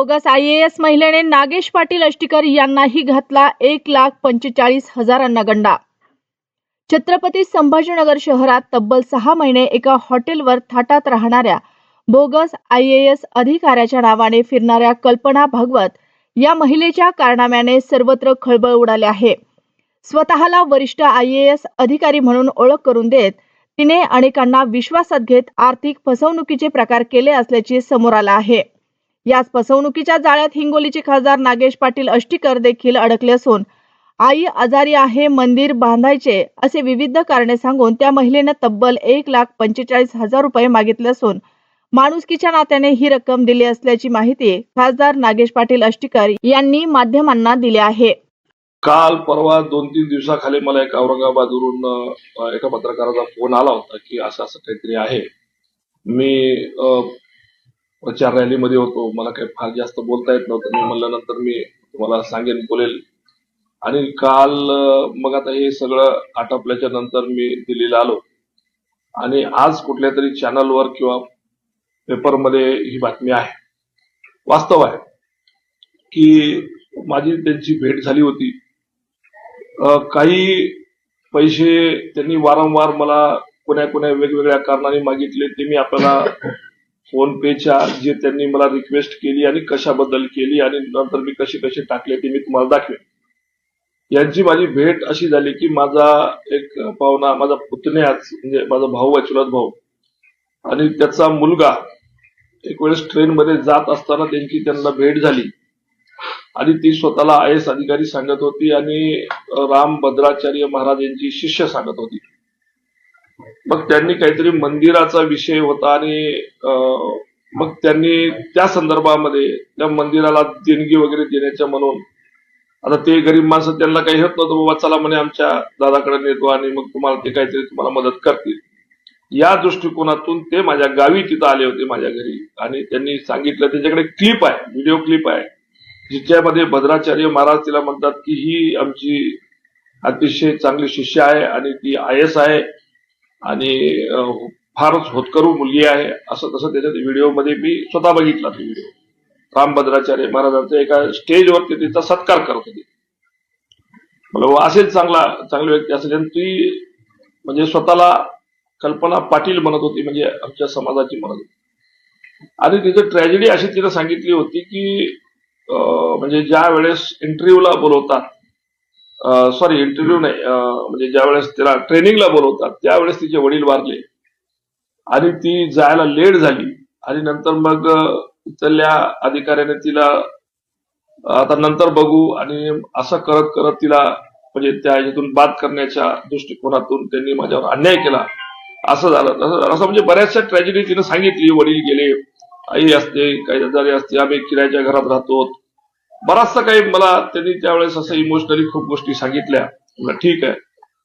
Bogus IAS महिलेने नागेश पाटील अष्टीकर यांनाही घातला 1,45,000 गंडा। छत्रपती संभाजीनगर शहरात तब्बल 6 महिने एका हॉटेलवर थाटात राहणाऱ्या बोगस IAS अधिकाऱ्याच्या नावाने फिरणाऱ्या कल्पना भागवत या महिलेच्या कारनाम्याने सर्वत्र खळबळ उडाली आहे। स्वतःला वरिष्ठ IAS अधिकारी म्हणून ओळख करून देत तिने अनेकांना विश्वासात घेत आर्थिक फसवणुकीचे प्रकार केले असल्याचे समोर आले आहे। याच फसवणुकीच्या जाळ्यात हिंगोलीचे खासदार नागेश पाटील अष्टीकर देखील अडकले असून आई आजारी आहे, मंदिर बांधायचे असे विविध कारणे सांगून त्या महिलेने तब्बल 1,45,000 रुपये मागितले असून माणुसकीच्या नात्याने ही रक्कम दिली असल्याची माहिती खासदार नागेश पाटील अष्टीकर यांनी माध्यमांना दिली आहे। काल परवा 2-3 दिवसाखाली मला एक औरंगाबादवरून एका पत्रकाराचा फोन आला होता की असं काहीतरी आहे। मी प्रचार रॅलीमध्ये होतो, मला काही फार जास्त बोलता येत नव्हतं। मी म्हणलं नंतर मी तुम्हाला सांगेन, बोलेल। आणि काल मग आता हे सगळं आटोपल्याच्या नंतर मी दिल्लीला आलो आणि आज कुठल्या तरी चॅनलवर किंवा पेपरमध्ये ही बातमी आहे। वास्तव आहे की माझी त्यांची भेट झाली होती। काही पैसे त्यांनी वारंवार मला कोण्या वेगवेगळ्या कारणाने मागितले, ते मी आपल्याला फोन पेच्या जे त्यांनी मला रिक्वेस्ट केली आणि कशाबद्दल केली आणि नंतर मी कसे टाकले ते मी तुम्हाला दाखवेन। यांची माझी भेट अशी झाली की माझा एक पाहुणा, माझा पुतण्याच म्हणजे माझा भाऊ आहे, चुलत भाऊ, आणि त्याचा मुलगा एक वेळेस ट्रेनमध्ये जात असताना त्यांना भेट झाली आणि ती स्वतःला IAS अधिकारी सांगत होती आणि रामभद्राचार्य महाराज यांची शिष्य सांगत होती। मग त्यांनी काहीतरी मंदिराचा विषय होता आणि मग त्यांनी त्या संदर्भामध्ये त्या मंदिराला देणगी वगैरे देण्याच्या म्हणून, आता ते गरीब माणसं त्यांना काही होत नव्हतं, बाबा चला म्हणे आमच्या दादाकडे नेतो आणि मग तुम्हाला ते काहीतरी तुम्हाला मदत करतील, या दृष्टिकोनातून ते माझ्या गावी तिथं आले होते माझ्या घरी आणि त्यांनी सांगितलं, त्यांच्याकडे क्लिप आहे, व्हिडिओ क्लिप आहे, जिच्यामध्ये भद्राचार्य महाराज तिला म्हणतात की ही आमची अतिशय चांगली शिष्य आहे आणि ती IAS आहे आणि फारच होतकरू मुलगी आहे, असं तसं त्याच्या व्हिडिओमध्ये मी स्वतः बघितला। तो व्हिडिओ रामभद्राचार्य महाराजांचा एका स्टेजवरती तिचा सत्कार करत होती। मला असेच चांगली व्यक्ती असेल, आणि ती म्हणजे स्वतःला कल्पना पाटील म्हणत होती, म्हणजे आमच्या समाजाची म्हणत होती। आणि तिचं ट्रॅजेडी अशी तिने सांगितली होती की म्हणजे ज्या वेळेस इंटरव्ह्यूला बोलवतात, सॉरी इंटरव्ह्यू नाही, म्हणजे ज्या वेळेस तिला ट्रेनिंगला बोलवतात त्यावेळेस तिचे वडील वारले आणि ती जायला लेट झाली आणि नंतर मग इथल्या अधिकाऱ्याने तिला आता नंतर बघू आणि असं करत करत तिला म्हणजे त्या ह्यातून बाद करण्याच्या दृष्टिकोनातून त्यांनी माझ्यावर अन्याय केला, असं झालं असं म्हणजे बऱ्याचशा ट्रॅजेडी तिने सांगितली। वडील गेले, आई असते, काही आजारी असते, आम्ही किरायाच्या घरात राहतो, बराचसा काही मला त्यांनी त्यावेळेस असं इमोशनली खूप गोष्टी सांगितल्या। ठीक आहे।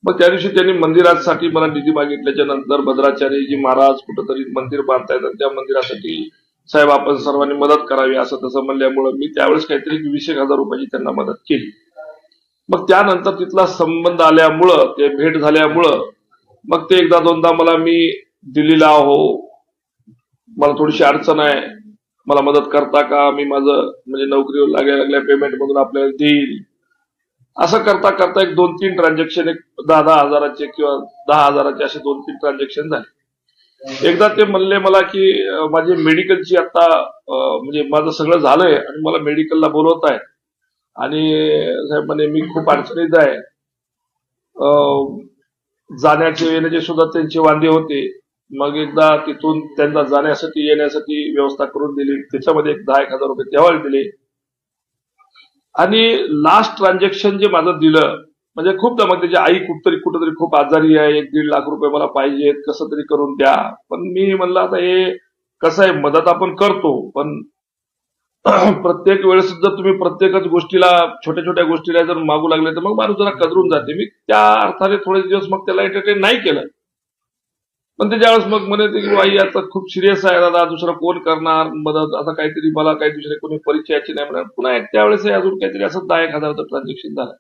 मग त्या दिवशी त्यांनी मंदिरासाठी मला निधी मागितल्याच्या नंतर भद्राचार्यजी महाराज कुठंतरी मंदिर बांधतायत आणि त्या मंदिरासाठी साहेब आपण सर्वांनी मदत करावी असं तसं म्हणल्यामुळं मी त्यावेळेस काहीतरी 20,000 रुपयाची त्यांना मदत केली। मग त्यानंतर तिथला संबंध आल्यामुळं, ते भेट झाल्यामुळं मग ते एकदा दोनदा मला मी दिल्लीला मला थोडीशी अडचण आहे, मला मदत करता का, मी माझं म्हणजे नोकरीवर लागल्या पेमेंट मधून आपल्याला देईल, असं करता करता एक 2-3 ट्रान्झॅक्शन, एक 10,000 किंवा 10,000 असे 2-3 ट्रान्झॅक्शन झाले। एकदा ते म्हणले मला की माझी मेडिकलची आता म्हणजे माझं सगळं झालंय आणि मला मेडिकलला बोलवत आहे आणि साहेब म्हणे मी खूप अडचणीत आहे, जाण्याचे येण्याचे सुद्धा त्यांचे वांदे होते। मग एकदा तिथून त्यांना जाण्यासाठी येण्यासाठी व्यवस्था करून दिली, त्याच्यामध्ये एक 10,000 रुपये तेव्हा दिले आणि लास्ट ट्रान्झॅक्शन जे माझं दिलं म्हणजे खूप मग त्याची आई कुठंतरी खूप आजारी आहे, 1-1.5 लाख रुपये मला पाहिजेत, कसं तरी करून द्या। पण मी म्हणलं आता हे कसं आहे, मदत आपण करतो पण प्रत्येक वेळेस जर तुम्ही प्रत्येकच गोष्टीला छोट्या गोष्टीला जर मागू लागले तर मग माणूस जरा कदरून जाते। मी त्या अर्थाने थोडे दिवस मग त्याला एंटरटेन नाही केलं, पण ते ज्यावेळेस मग म्हणते की आई आता खूप सिरियस आहे दादा, दुसरं कोण करणार मदत, आता काहीतरी मला काही दुसरे कोणी परिचयाची नाही म्हणणार, पुन्हा त्यावेळेस अजून काहीतरी असं 10,000 ट्रान्झॅक्शन झालं।